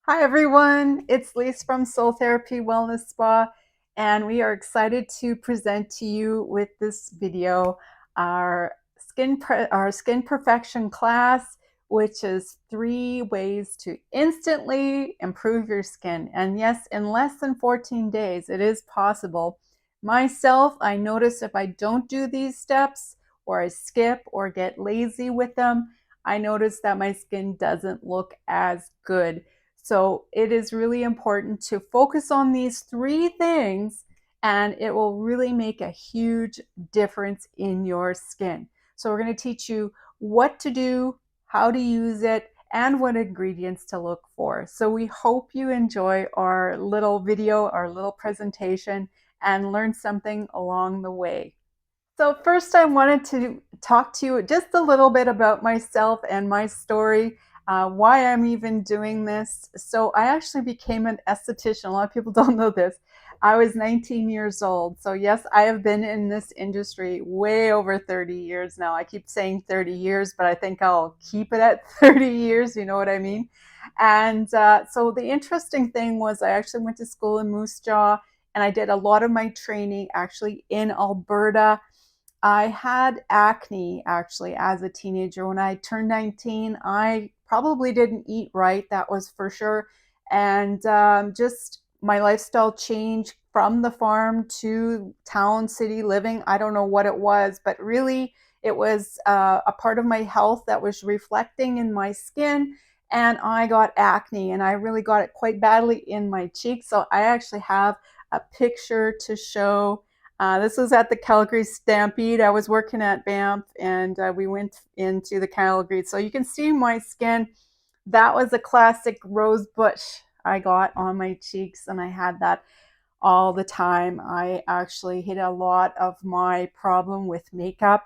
Hi everyone, it's Lise from Soul Therapy Wellness Spa, and we are excited to present to you with this video our our skin perfection class, which is 3 ways to instantly improve your skin. And yes, in less than 14 days, it is possible. Myself, I notice if I don't do these steps, or I skip or get lazy with them, I notice that my skin doesn't look as good. So it is really important to focus on these 3 things, and it will really make a huge difference in your skin. So we're going to teach you what to do, how to use it, and what ingredients to look for. So we hope you enjoy our little video, our little presentation, and learn something along the way. So first I wanted to talk to you just a little bit about myself and my story, why I'm even doing this. So I actually became an esthetician. A lot of people don't know this. I was 19 years old. So yes, I have been in this industry way over 30 years now. I keep saying 30 years, but I think I'll keep it at 30 years. You know what I mean? And so the interesting thing was I actually went to school in Moose Jaw, and I did a lot of my training actually in Alberta. I had acne actually as a teenager. When I turned 19, I probably didn't eat right, that was for sure. And just my lifestyle changed from the farm to town, city living. I don't know what it was, but really it was a part of my health that was reflecting in my skin. And I got acne, and I really got it quite badly in my cheeks. So I actually have a picture to show. This was at the Calgary Stampede. I was working at Banff, and we went into the Calgary. So you can see my skin. That was a classic rose bush I got on my cheeks, and I had that all the time. I actually hid a lot of my problem with makeup.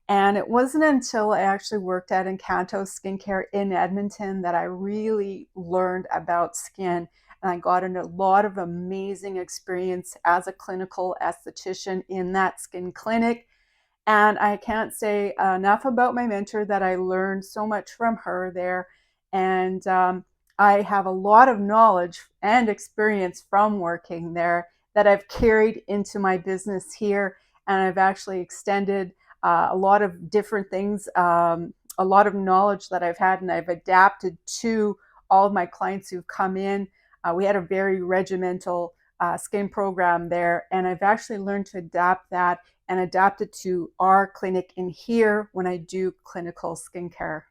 And it wasn't until I actually worked at Encanto Skincare in Edmonton that I really learned about skin. And I got a lot of amazing experience as a clinical esthetician in that skin clinic. And I can't say enough about my mentor that I learned so much from her there. And I have a lot of knowledge and experience from working there that I've carried into my business here. And I've actually extended a lot of different things, a lot of knowledge that I've had, and I've adapted to all of my clients who've come in. We had a very regimental skin program there, and I've actually learned to adapt that and adapt it to our clinic in here when I do clinical skincare.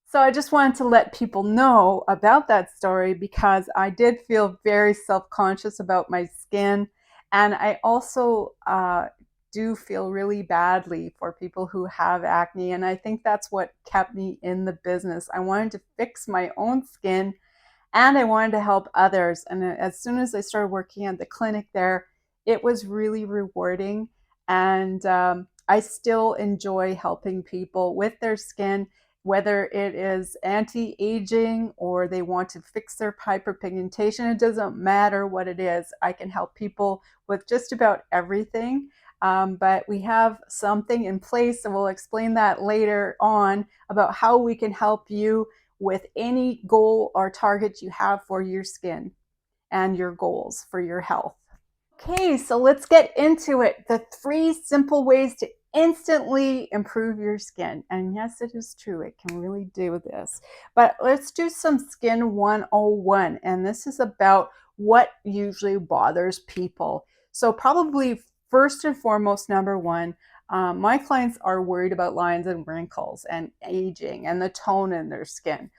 So I just wanted to let people know about that story because I did feel very self-conscious about my skin. And I also do feel really badly for people who have acne. And I think that's what kept me in the business. I wanted to fix my own skin, and I wanted to help others. And as soon as I started working at the clinic there, it was really rewarding. And I still enjoy helping people with their skin, whether it is anti aging or they want to fix their hyperpigmentation. It doesn't matter what it is. I can help people with just about everything. But we have something in place, and we'll explain that later on about how we can help you with any goal or target you have for your skin and your goals for your health. Okay, so let's get into it. The 3 simple ways to instantly improve your skin. And yes, it is true, it can really do this. But let's do some Skin 101. And this is about what usually bothers people. So, probably first and foremost, number one, my clients are worried about lines and wrinkles and aging and the tone in their skin.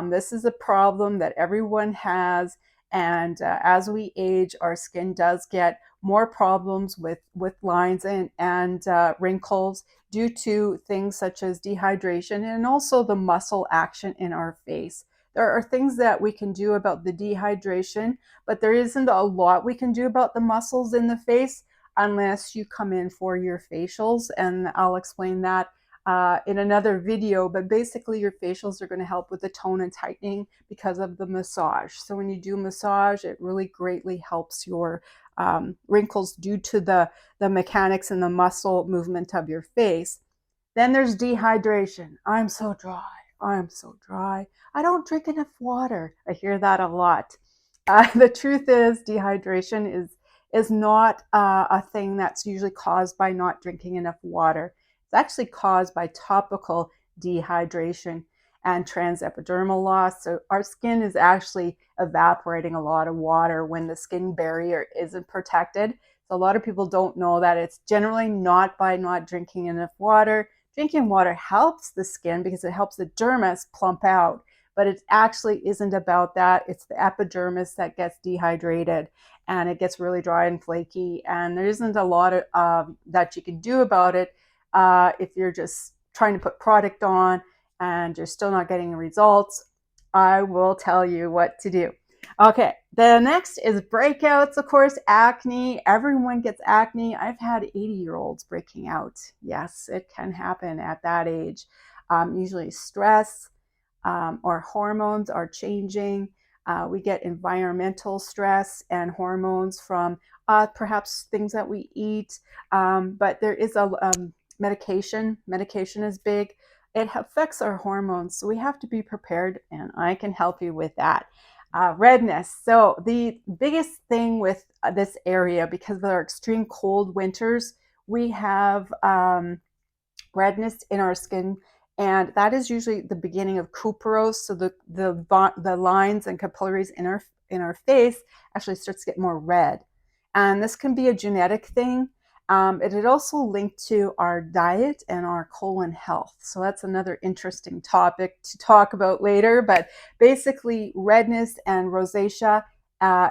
This is a problem that everyone has, and as we age, our skin does get more problems with lines and wrinkles due to things such as dehydration and also the muscle action in our face. There are things that we can do about the dehydration, but there isn't a lot we can do about the muscles in the face unless you come in for your facials. And I'll explain that in another video, but basically your facials are going to help with the tone and tightening because of the massage. So when you do massage, it really greatly helps your wrinkles due to the mechanics and the muscle movement of your face. Then there's dehydration. I'm so dry. I'm so dry. I don't drink enough water. I hear that a lot. The truth is, dehydration is not a thing that's usually caused by not drinking enough water. It's actually caused by topical dehydration and transepidermal loss. So our skin is actually evaporating a lot of water when the skin barrier isn't protected. So a lot of people don't know that it's generally not by not drinking enough water. Drinking water helps the skin because it helps the dermis plump out, but it actually isn't about that. It's the epidermis that gets dehydrated and it gets really dry and flaky. And there isn't a lot of that you can do about it if you're just trying to put product on and you're still not getting the results. I will tell you what to do. Okay, the next is breakouts, of course, acne. Everyone gets acne. I've had 80-year-olds breaking out. Yes, it can happen at that age. Usually stress or hormones are changing. We get environmental stress and hormones from perhaps things that we eat. But there is a medication. Medication is big. It affects our hormones, so we have to be prepared, and I can help you with that. Redness. So the biggest thing with this area, because of our extreme cold winters, we have redness in our skin, and that is usually the beginning of cuperose. So the lines and capillaries in our face actually starts to get more red, and this can be a genetic thing. It is also linked to our diet and our colon health. So that's another interesting topic to talk about later. But basically, redness and rosacea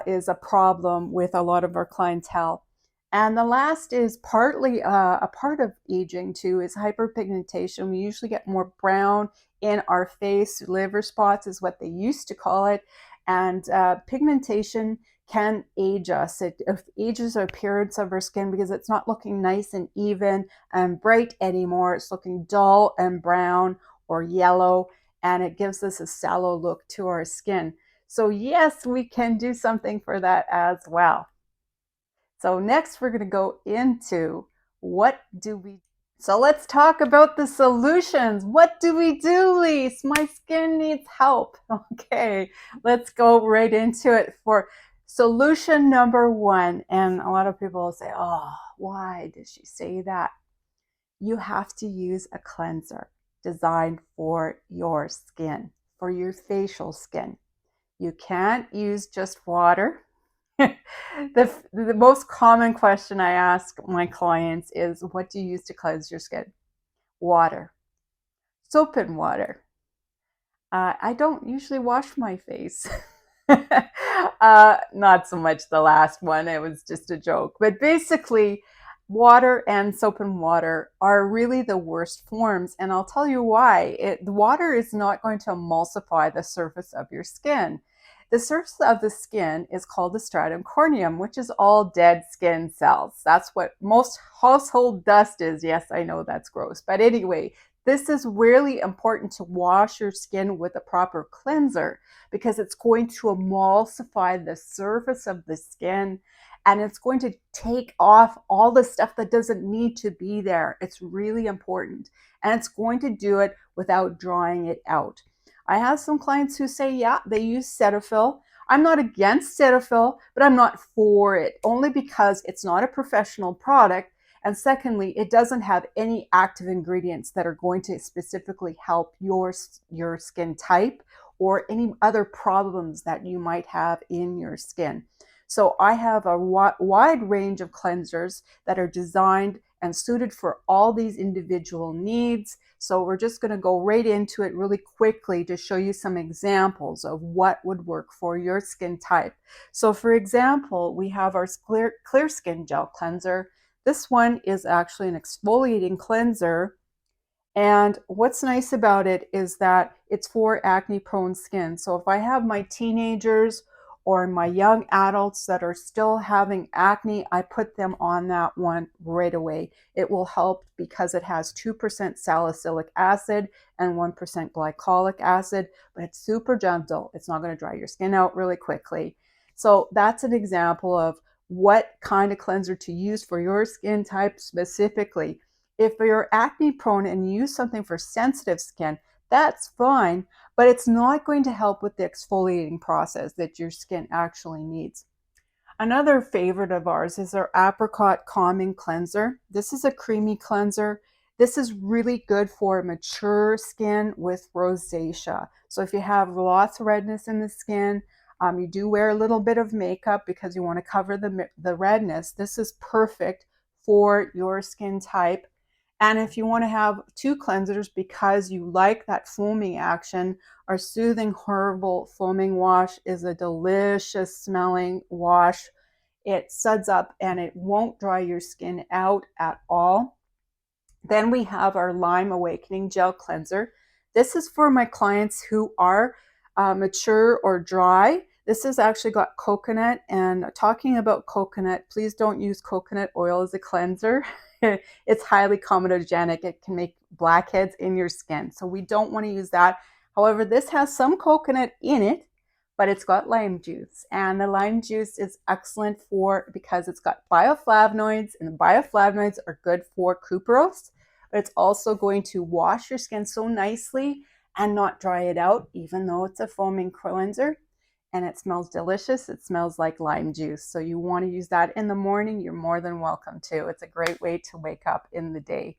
is a problem with a lot of our clientele. And the last is partly a part of aging too, is hyperpigmentation. We usually get more brown in our face. Liver spots is what they used to call it. And pigmentation can age us. It ages the appearance of our skin because it's not looking nice and even and bright anymore. It's looking dull and brown or yellow, and it gives us a sallow look to our skin. So yes, we can do something for that as well. So next we're going to go into what do we. So let's talk about the solutions. What do we do, Lise? My skin needs help. Okay, let's go right into it for solution number one. And a lot of people will say, oh, why did she say that? You have to use a cleanser designed for your skin, for your facial skin. You can't use just water. The most common question I ask my clients is, what do you use to cleanse your skin? Water. Soap and water. I don't usually wash my face. Not so much the last one, it was just a joke. But basically, water and soap and water are really the worst forms. And I'll tell you why. The water is not going to emulsify the surface of your skin. The surface of the skin is called the stratum corneum, which is all dead skin cells. That's what most household dust is. Yes, I know that's gross. But anyway, this is really important to wash your skin with a proper cleanser because it's going to emulsify the surface of the skin and it's going to take off all the stuff that doesn't need to be there. It's really important. And it's going to do it without drying it out. I have some clients who say, yeah, they use Cetaphil. I'm not against Cetaphil, but I'm not for it, only because it's not a professional product. And secondly, it doesn't have any active ingredients that are going to specifically help your skin type or any other problems that you might have in your skin. So I have a wide range of cleansers that are designed and suited for all these individual needs. So we're just going to go right into it really quickly to show you some examples of what would work for your skin type. So for example, we have our clear skin gel cleanser. This one is actually an exfoliating cleanser. And what's nice about it is that it's for acne prone skin. So if I have my teenagers or my young adults that are still having acne, I put them on that one right away. It will help because it has 2% salicylic acid and 1% glycolic acid, but it's super gentle. It's not going to dry your skin out really quickly. So that's an example of what kind of cleanser to use for your skin type specifically. If you're acne prone and you use something for sensitive skin, that's fine, but it's not going to help with the exfoliating process that your skin actually needs. Another favorite of ours is our Apricot Calming Cleanser. This is a creamy cleanser. This is really good for mature skin with rosacea. So if you have lots of redness in the skin, you do wear a little bit of makeup because you want to cover the redness, this is perfect for your skin type. And if you want to have two cleansers because you like that foaming action, our Soothing Herbal Foaming Wash is a delicious smelling wash. It suds up and it won't dry your skin out at all. Then we have our Lime Awakening Gel Cleanser. This is for my clients who are mature or dry. This has actually got coconut, and talking about coconut, please don't use coconut oil as a cleanser. It's highly comedogenic. It can make blackheads in your skin, so we don't want to use that. However, this has some coconut in it, but it's got lime juice, and the lime juice is excellent because it's got bioflavonoids, and the bioflavonoids are good for cuperos, but it's also going to wash your skin so nicely and not dry it out, even though it's a foaming cleanser. And it smells delicious. It smells like lime juice. So you want to use that in the morning, you're more than welcome to. It's a great way to wake up in the day.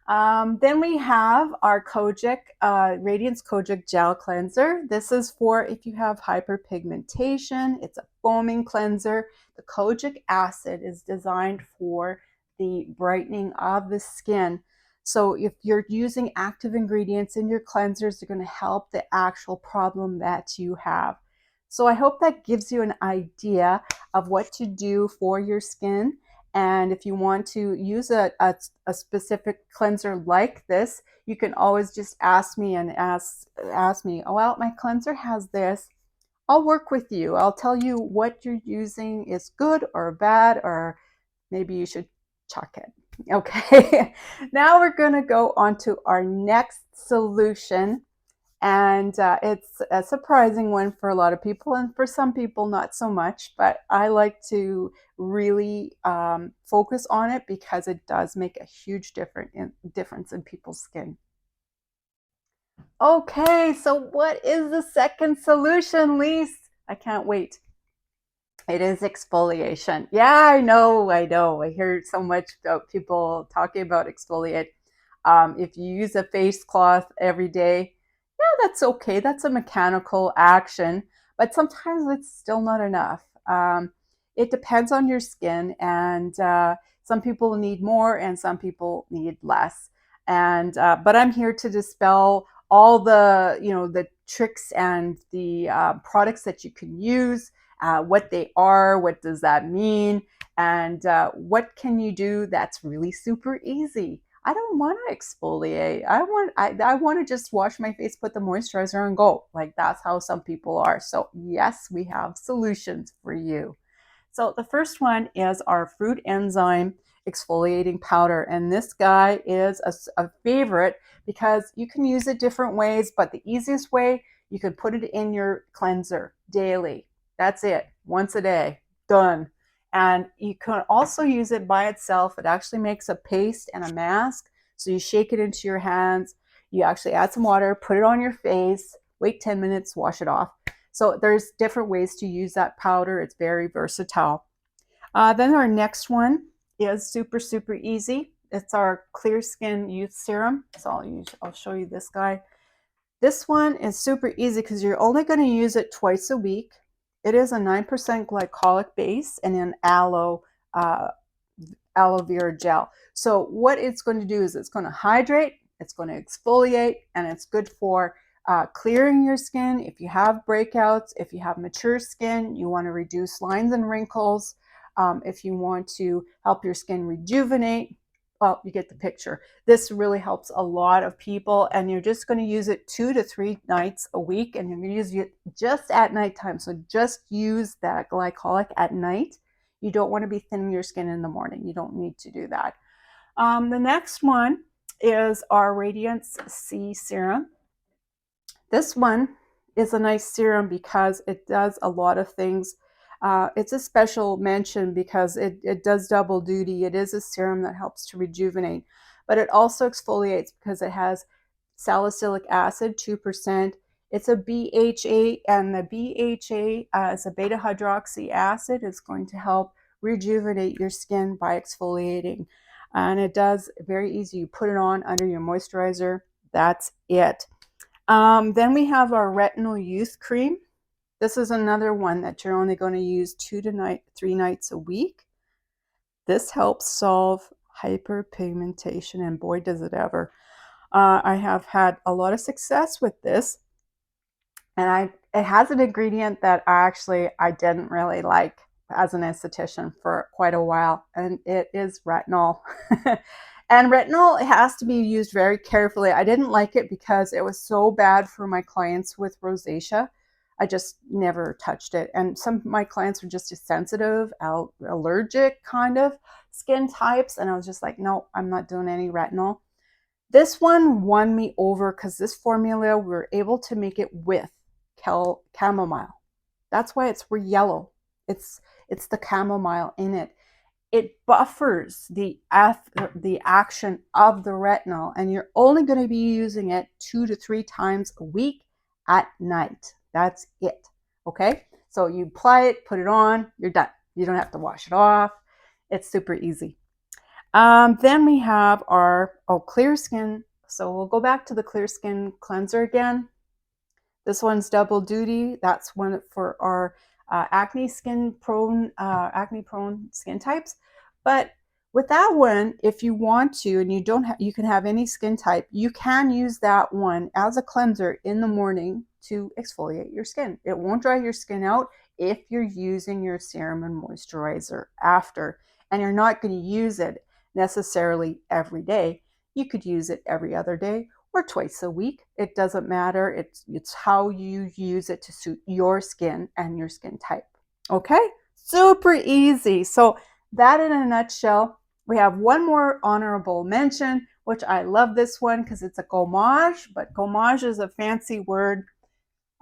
Then we have our Kojic Radiance Kojic Gel Cleanser. This is for if you have hyperpigmentation. It's a foaming cleanser. The kojic acid is designed for the brightening of the skin. So if you're using active ingredients in your cleansers, they're going to help the actual problem that you have. So I hope that gives you an idea of what to do for your skin. And if you want to use a specific cleanser like this, you can always just ask me and ask me, oh, well, my cleanser has this. I'll work with you. I'll tell you what you're using is good or bad, or maybe you should chuck it. Okay, now we're going to go on to our next solution. And it's a surprising one for a lot of people, and for some people not so much, but I like to really focus on it because it does make a huge difference in people's skin. Okay, so what is the second solution, Lise? I can't wait. It is exfoliation. Yeah, I know. I hear so much about people talking about exfoliate. If you use a face cloth every day, yeah, that's okay. That's a mechanical action, but sometimes it's still not enough. It depends on your skin, and some people need more and some people need less. And but I'm here to dispel all the tricks and the products that you can use, what they are, what does that mean, and what can you do that's really super easy. I don't want to exfoliate. I want to just wash my face, put the moisturizer on, go. Like that's how some people are. So yes, we have solutions for you. So the first one is our fruit enzyme exfoliating powder. And this guy is a favorite because you can use it different ways, but the easiest way, you can put it in your cleanser daily. That's it, once a day, done. And you can also use it by itself. It actually makes a paste and a mask. So you shake it into your hands. You actually add some water, put it on your face, wait 10 minutes, wash it off. So there's different ways to use that powder. It's very versatile. Then our next one is super, super easy. It's our Clear Skin Youth Serum. So I'll show you this guy. This one is super easy because you're only going to use it twice a week. It is a 9% glycolic base and an aloe vera gel. So what it's going to do is it's going to hydrate, it's going to exfoliate, and it's good for clearing your skin. If you have breakouts, if you have mature skin, you want to reduce lines and wrinkles. If you want to help your skin rejuvenate, well, you get the picture. This really helps a lot of people, and you're just going to use it 2 to 3 nights a week, and you're going to use it just at nighttime. So just use that glycolic at night. You don't want to be thinning your skin in the morning. You don't need to do that. The next one is our Radiance C Serum. This one is a nice serum because it does a lot of things. It's a special mention because it does double duty. It is a serum that helps to rejuvenate, but it also exfoliates because it has salicylic acid, 2%. It's a BHA, and the BHA is a beta hydroxy acid. It's going to help rejuvenate your skin by exfoliating. And it does very easy. You put it on under your moisturizer. That's it. Then we have our Retinol Youth Cream. This is another one that you're only going to use 3 nights a week. This helps solve hyperpigmentation, and boy, does it ever. I have had a lot of success with this, and it has an ingredient that I didn't really like as an esthetician for quite a while, and it is retinol. And retinol has to be used very carefully. I didn't like it because it was so bad for my clients with rosacea. I just never touched it. And some of my clients were just sensitive, allergic kind of skin types. And I was just like, no, I'm not doing any retinol. This one won me over because this formula, we were able to make it with chamomile. That's why it's yellow. It's the chamomile in it. It buffers the action of the retinol, and you're only going to be using it 2 to 3 times a week at night. That's it. Okay, so you apply it, put it on, you're done. You don't have to wash it off. It's super easy. Then we have our Clear Skin. So we'll go back to the Clear Skin cleanser again. This one's double duty. That's one for our acne prone skin types. But with that one, if you want to, and you can have any skin type, you can use that one as a cleanser in the morning to exfoliate your skin. It won't dry your skin out if you're using your serum and moisturizer after, and you're not going to use it necessarily every day. You could use it every other day or twice a week. It doesn't matter. It's how you use it to suit your skin and your skin type. Okay, super easy. So that in a nutshell. We have one more honorable mention, which I love this one because it's a gommage, but gommage is a fancy word.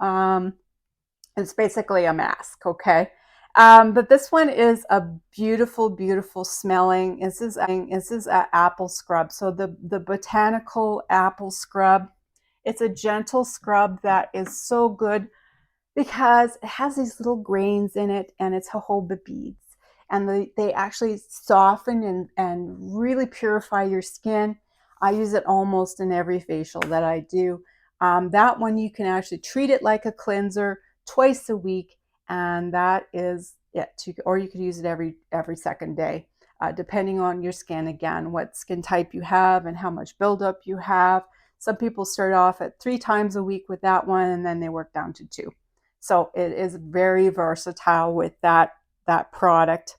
It's basically a mask, okay? But this one is a beautiful, beautiful smelling. This is an apple scrub. So the botanical apple scrub. It's a gentle scrub that is so good because it has these little grains in it, and it's jojoba beads. And they actually soften and really purify your skin. I use it almost in every facial that I do. That one, you can actually treat it like a cleanser twice a week, and that is it. Or you could use it every second day, depending on your skin, again, what skin type you have and how much buildup you have. Some people start off at 3 times a week with that one, and then they work down to 2. So it is very versatile with that product.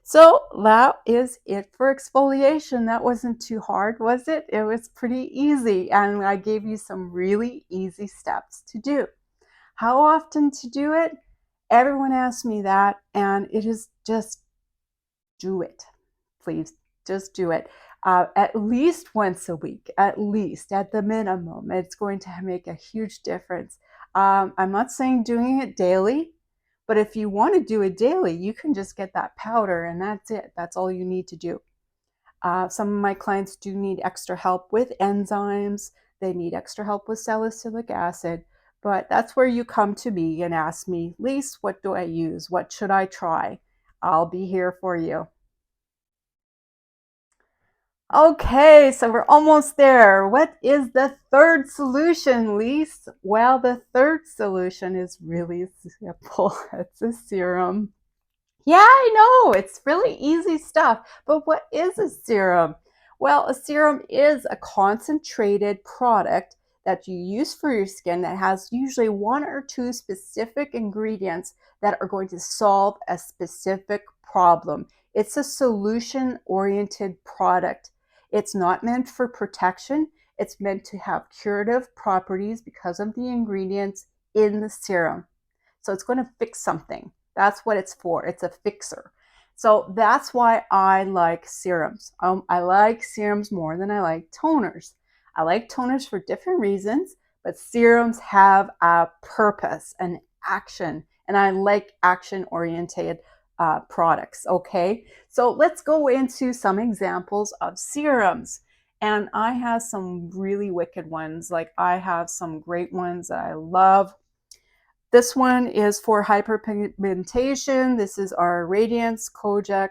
So that is it for exfoliation. That wasn't too hard, was it? It was pretty easy, and I gave you some really easy steps to do. How often to do it? Everyone asks me that, and it is just do it. Please, just do it. At least once a week, at the minimum. It's going to make a huge difference. I'm not saying doing it daily, but if you want to do it daily, you can just get that powder, and that's it. That's all you need to do. Some of my clients do need extra help with enzymes. They need extra help with salicylic acid, but that's where you come to me and ask me, Lise, what do I use? What should I try? I'll be here for you. Okay, so we're almost there. What is the third solution, Lise? Well, the third solution is really simple. It's a serum. Yeah, I know, it's really easy stuff. But what is a serum? Well, a serum is a concentrated product that you use for your skin that has usually 1 or 2 specific ingredients that are going to solve a specific problem. It's a solution-oriented product. It's not meant for protection. It's meant to have curative properties because of the ingredients in the serum. So it's going to fix something. That's what it's for. It's a fixer. So that's why I like serums. I like serums more than I like toners. I like toners for different reasons, but serums have a purpose, an action, and I like action-oriented products, okay? So let's go into some examples of serums. And I have some really wicked ones. Like I have some great ones that I love. This one is for hyperpigmentation. This is our Radiance Kojic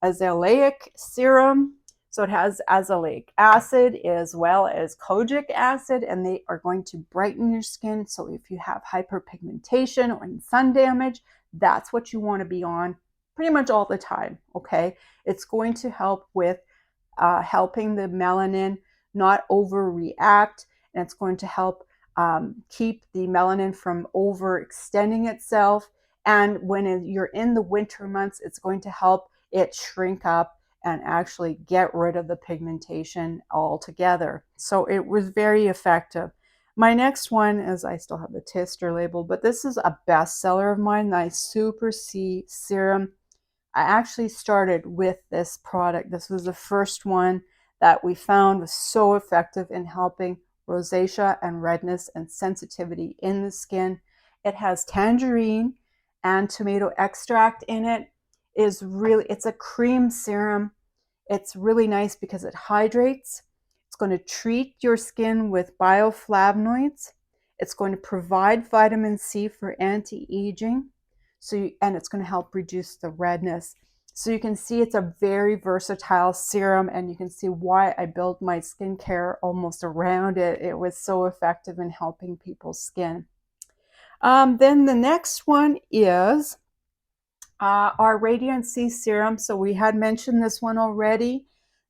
Azelaic Serum. So it has azelaic acid as well as kojic acid, and they are going to brighten your skin. So if you have hyperpigmentation or sun damage, that's what you want to be on pretty much all the time, okay? It's going to help with helping the melanin not overreact, and it's going to help keep the melanin from overextending itself. And when you're in the winter months, it's going to help it shrink up and actually get rid of the pigmentation altogether. So it was very effective. My next one is, I still have the taster label, but this is a bestseller of mine, the Super C Serum. I actually started with this product. This was the first one that we found was so effective in helping rosacea and redness and sensitivity in the skin. It has tangerine and tomato extract in it. It's a cream serum. It's really nice because it hydrates. It's going to treat your skin with bioflavonoids. It's going to provide vitamin C for anti-aging. And it's going to help reduce the redness. So you can see it's a very versatile serum, and you can see why I built my skincare almost around it. It was so effective in helping people's skin. Then the next one is our Radiant C Serum. So we had mentioned this one already.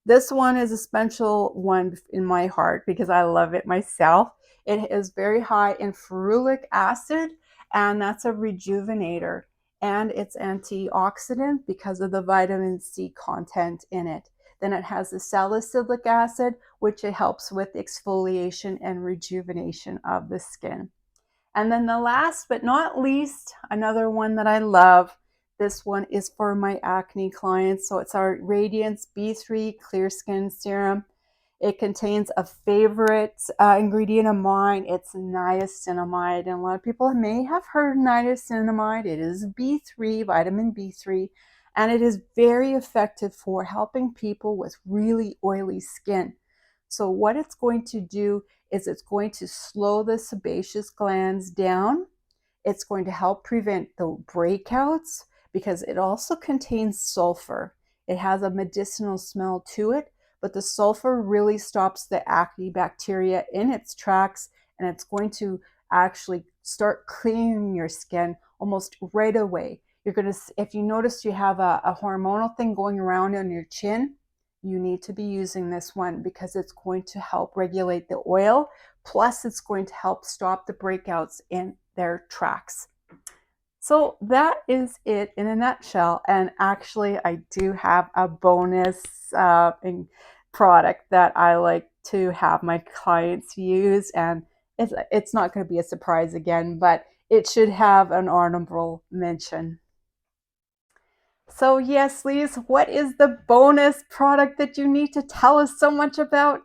This one is a special one in my heart because I love it myself. It is very high in ferulic acid, and that's a rejuvenator. And it's antioxidant because of the vitamin C content in it. Then it has the salicylic acid, which it helps with exfoliation and rejuvenation of the skin. And then the last but not least, another one that I love. This one is for my acne clients. So it's our Radiance B3 Clear Skin Serum. It contains a favorite ingredient of mine. It's niacinamide. And a lot of people may have heard niacinamide. It is B3, vitamin B3, and it is very effective for helping people with really oily skin. So what it's going to do is it's going to slow the sebaceous glands down. It's going to help prevent the breakouts because it also contains sulfur. It has a medicinal smell to it, but the sulfur really stops the acne bacteria in its tracks, and it's going to actually start cleaning your skin almost right away. You're going to, if you notice you have a hormonal thing going around on your chin, you need to be using this one because it's going to help regulate the oil. Plus, it's going to help stop the breakouts in their tracks. So that is it in a nutshell. And actually, I do have a bonus product that I like to have my clients use. And it's not going to be a surprise again, but it should have an honorable mention. So yes, Lise, what is the bonus product that you need to tell us so much about?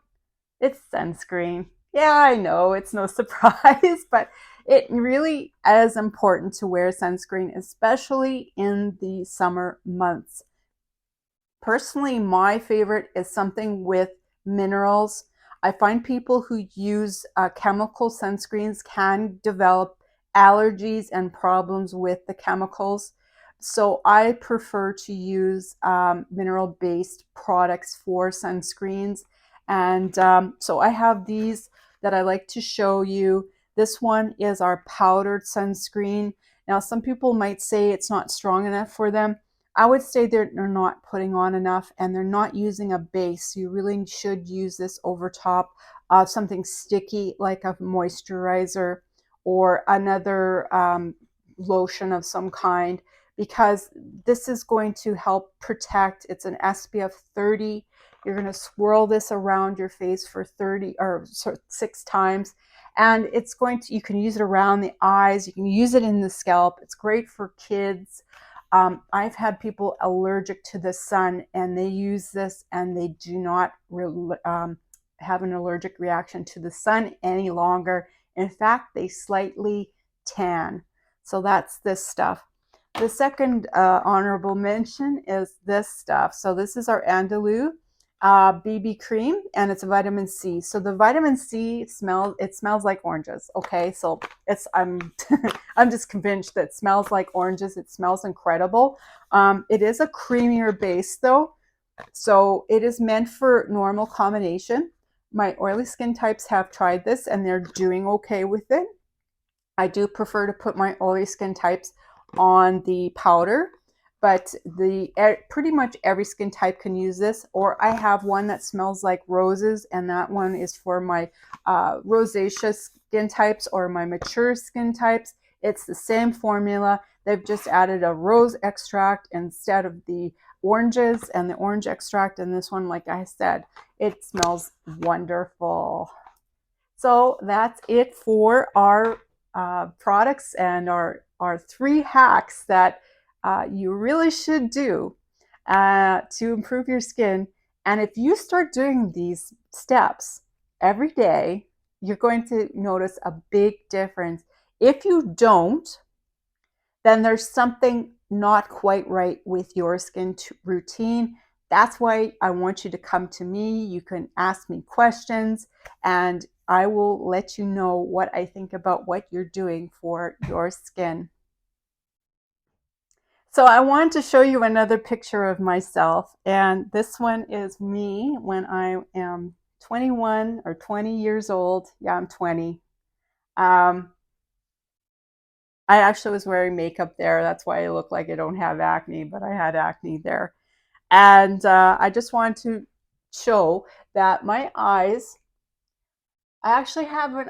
It's sunscreen. Yeah, I know, it's no surprise, but it really is important to wear sunscreen, especially in the summer months. Personally, my favorite is something with minerals. I find people who use chemical sunscreens can develop allergies and problems with the chemicals. So I prefer to use mineral-based products for sunscreens. And so I have these that I like to show you. This one is our powdered sunscreen. Now, some people might say it's not strong enough for them. I would say they're not putting on enough, and they're not using a base. You really should use this over top of something sticky like a moisturizer or another lotion of some kind, because this is going to help protect. It's an SPF 30. You're going to swirl this around your face for 30 or 6 times. And it's going to, you can use it around the eyes. You can use it in the scalp. It's great for kids. I've had people allergic to the sun, and they use this and they do not have an allergic reaction to the sun any longer. In fact, they slightly tan. So that's this stuff. The second honorable mention is this stuff. So this is our Andalou, BB cream, and it's a vitamin C. So the vitamin C smells like oranges. Okay, so I'm I'm just convinced that it smells like oranges. It smells incredible. It is a creamier base though, so it is meant for normal combination. My oily skin types have tried this and they're doing okay with it. I do prefer to put my oily skin types on the powder, but pretty much every skin type can use this. Or I have one that smells like roses, and that one is for my rosacea skin types or my mature skin types. It's the same formula. They've just added a rose extract instead of the oranges and the orange extract. And this one, like I said, it smells wonderful. So that's it for our products and our 3 hacks that you really should do to improve your skin. And if you start doing these steps every day, you're going to notice a big difference. If you don't, then there's something not quite right with your skin routine. That's why I want you to come to me. You can ask me questions and I will let you know what I think about what you're doing for your skin. So I wanted to show you another picture of myself, and this one is me when I am 21 or 20 years old. Yeah, I'm 20. I actually was wearing makeup there. That's why I look like I don't have acne, but I had acne there. And I just wanted to show that my eyes, I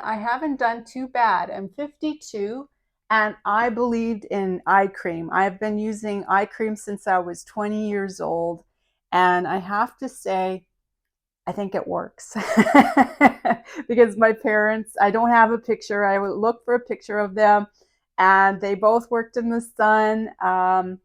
haven't done too bad. I'm 52 and I believed in eye cream. I've been using eye cream since I was 20 years old. And I have to say, I think it works because my parents, I don't have a picture. I would look for a picture of them, and they both worked in the sun.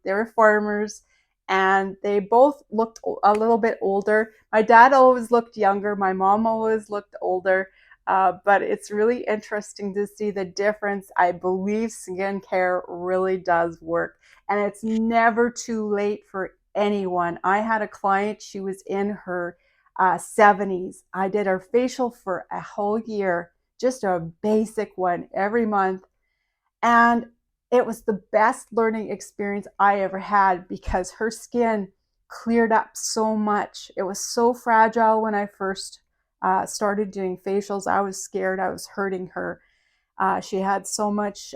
They were farmers, and they both looked a little bit older. My dad always looked younger. My mom always looked older. But it's really interesting to see the difference. I believe skincare really does work, and it's never too late for anyone. I had a client, she was in her 70s. I did her facial for a whole year, just a basic one every month. And it was the best learning experience I ever had because her skin cleared up so much. It was so fragile when I first started doing facials. I was scared I was hurting her. She had so much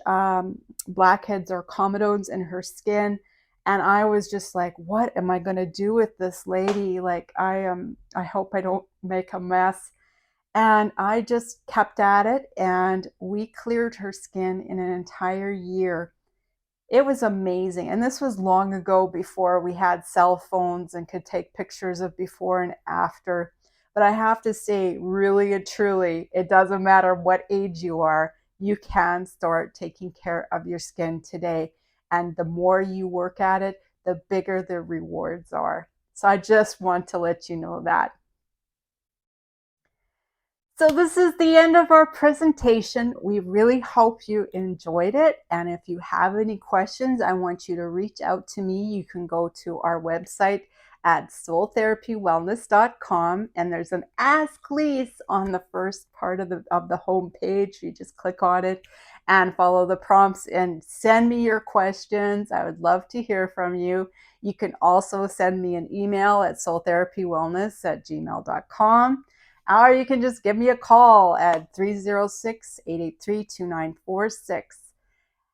blackheads or comedones in her skin. And I was just like, what am I going to do with this lady? Like, I hope I don't make a mess. And I just kept at it, and we cleared her skin in an entire year. It was amazing. And this was long ago before we had cell phones and could take pictures of before and after. But I have to say, really and truly, it doesn't matter what age you are, you can start taking care of your skin today. And the more you work at it, the bigger the rewards are. So I just want to let you know that. So this is the end of our presentation. We really hope you enjoyed it. And if you have any questions, I want you to reach out to me. You can go to our website at soultherapywellness.com, and there's an Ask Lise on the first part of the home page. You just click on it and follow the prompts and send me your questions. I would love to hear from you. You can also send me an email at soultherapywellness@gmail.com. Or you can just give me a call at 306-883-2946.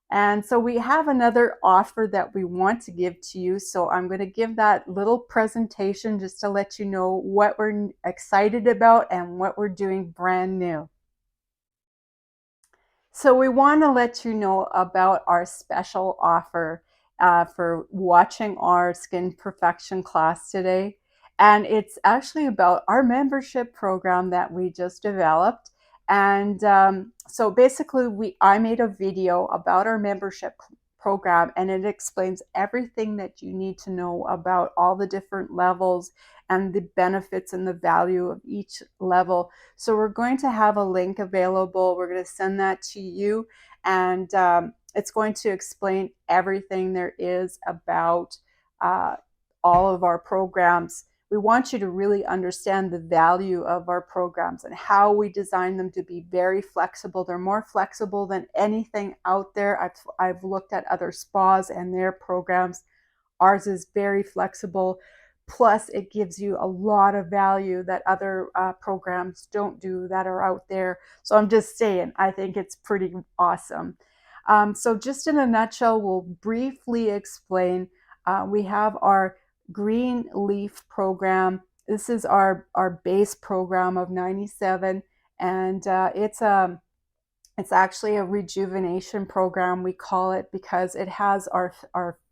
And so we have another offer that we want to give to you. So I'm going to give that little presentation just to let you know what we're excited about and what we're doing brand new. So we want to let you know about our special offer for watching our Skin Perfection class today. And it's actually about our membership program that we just developed. And so basically, I made a video about our membership program, and it explains everything that you need to know about all the different levels and the benefits and the value of each level. So we're going to have a link available. We're going to send that to you, and it's going to explain everything there is about all of our programs. we want you to really understand the value of our programs and how we design them to be very flexible. They're more flexible than anything out there. I've looked at other spas and their programs. Ours is very flexible. Plus, it gives you a lot of value that other programs don't do that are out there. So I'm just saying, I think it's pretty awesome. So just in a nutshell, we'll briefly explain. We have our Green Leaf program. This is our base program of 97, and it's actually a rejuvenation program, we call it, because it has our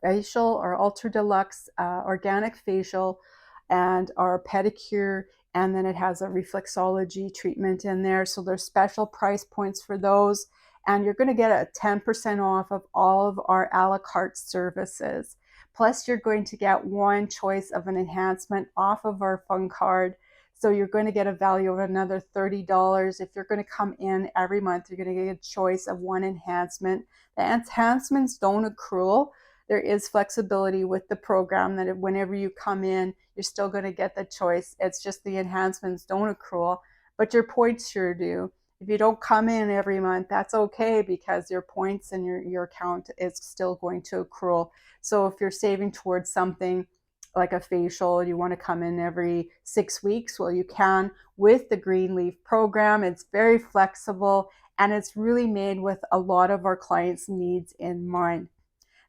facial, our ultra deluxe organic facial, and our pedicure, and then it has a reflexology treatment in there. So there's special price points for those, and you're going to get a 10% off of all of our a la carte services. Plus, you're going to get one choice of an enhancement off of our fun card. So you're going to get a value of another $30. If you're going to come in every month, you're going to get a choice of one enhancement. The enhancements don't accrue. There is flexibility with the program that whenever you come in, you're still going to get the choice. It's just the enhancements don't accrue, but your points sure do. If you don't come in every month, that's okay, because your points and your account is still going to accrue. So if you're saving towards something like a facial, you want to come in every 6 weeks, well, you can with the Green Leaf program. It's very flexible, and it's really made with a lot of our clients' needs in mind.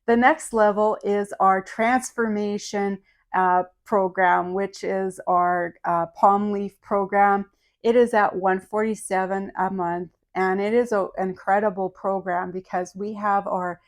The next level is our transformation program, which is our palm leaf program. It is at $147 a month, and it is an incredible program because we have our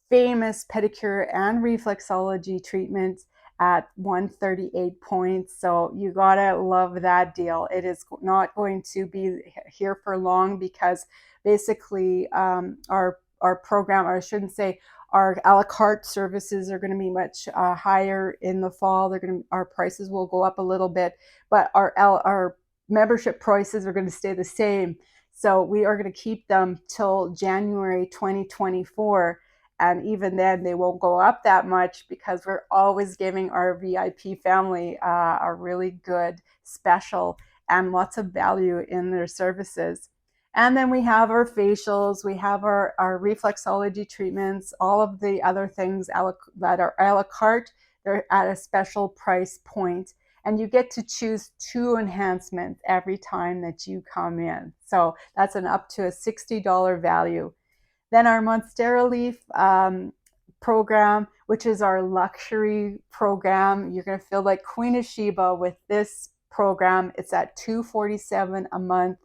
famous pedicure and reflexology treatments at 138 points. So you gotta love that deal. It is not going to be here for long, because basically our program, or I shouldn't say, our a la carte services are going to be much higher in the fall. Our prices will go up a little bit, but our membership prices are going to stay the same. So we are going to keep them till January 2024. And even then, they won't go up that much, because we're always giving our VIP family a really good special and lots of value in their services. And then we have our facials, we have our reflexology treatments, all of the other things that are a la carte. They're at a special price point, and you get to choose 2 enhancements every time that you come in. So that's an up to a $60 value. Then our Monstera Leaf program, which is our luxury program. You're going to feel like Queen of Sheba with this program. It's at $247 a month.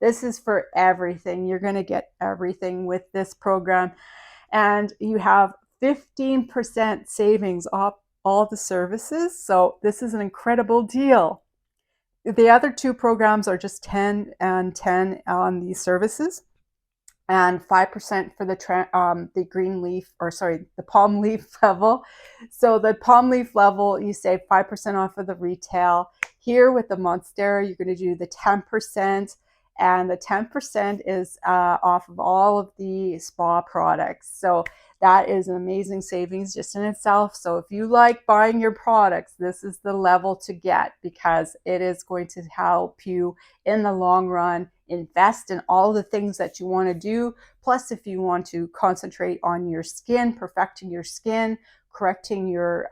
This is for everything. You're going to get everything with this program. And you have 15% savings off all the services. So this is an incredible deal. The other 2 programs are just 10 and 10 on these services, and 5% for the green leaf, or sorry, the palm leaf level. So the palm leaf level, you save 5% off of the retail. Here with the Monstera, you're going to do the 10%, and the 10% is off of all of the spa products. So that is an amazing savings just in itself. So if you like buying your products, this is the level to get, because it is going to help you in the long run invest in all the things that you want to do. Plus, if you want to concentrate on your skin, perfecting your skin, correcting your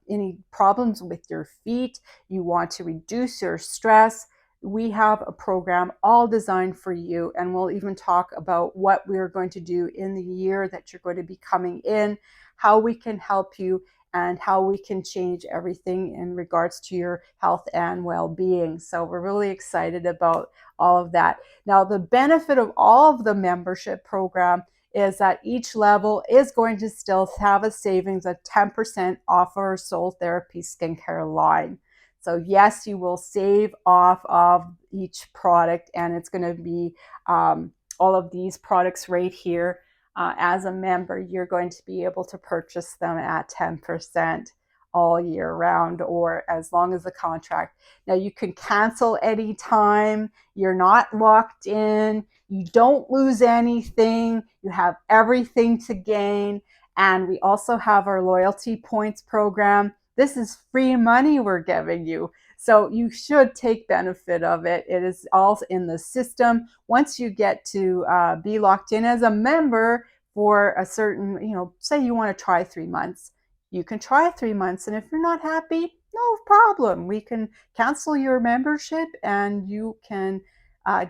any problems with your feet, you want to reduce your stress, we have a program all designed for you. And we'll even talk about what we're going to do in the year that you're going to be coming in, how we can help you, and how we can change everything in regards to your health and well-being. So we're really excited about all of that. Now, the benefit of all of the membership program is that each level is going to still have a savings of 10% off our Soultherapy skincare line. So yes, you will save off of each product, and it's going to be all of these products right here. As a member, you're going to be able to purchase them at 10% all year round, or as long as the contract. Now, you can cancel anytime. You're not locked in. You don't lose anything. You have everything to gain. And we also have our loyalty points program. This is free money we're giving you. So you should take benefit of it. It is all in the system. Once you get to be locked in as a member for a certain, say you want to try 3 months, you can try 3 months. And if you're not happy, no problem. We can cancel your membership and you can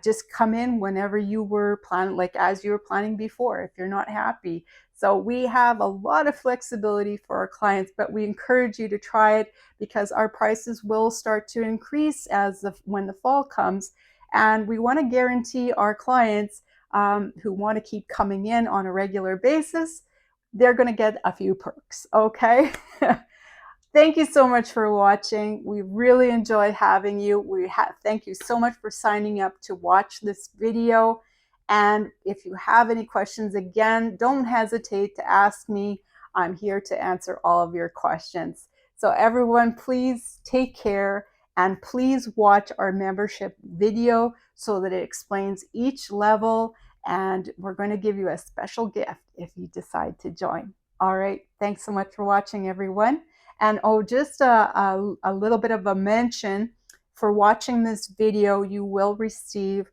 just come in whenever you were planning, like as you were planning before, if you're not happy. So we have a lot of flexibility for our clients, but we encourage you to try it because our prices will start to increase when the fall comes. And we want to guarantee our clients who want to keep coming in on a regular basis, they're going to get a few perks, okay? Thank you so much for watching. We really enjoyed having you. Thank you so much for signing up to watch this video. And if you have any questions, again, don't hesitate to ask me. I'm here to answer all of your questions. So everyone, please take care and please watch our membership video so that it explains each level, and we're going to give you a special gift if you decide to join. All right. Thanks so much for watching, everyone. And just a little bit of a mention, for watching this video, you will receive,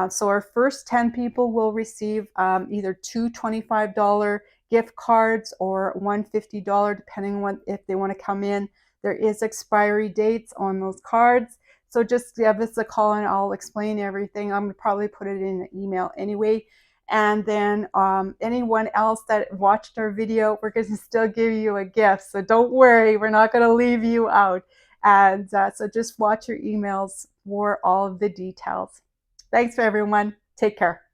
so our first 10 people will receive either two $25 gift cards or one $50, depending on if they want to come in. There is expiry dates on those cards. So just give us a call and I'll explain everything. I'm going to probably put it in an email anyway. And then anyone else that watched our video, we're going to still give you a gift. So don't worry, we're not going to leave you out. And so just watch your emails for all of the details. Thanks for everyone. Take care.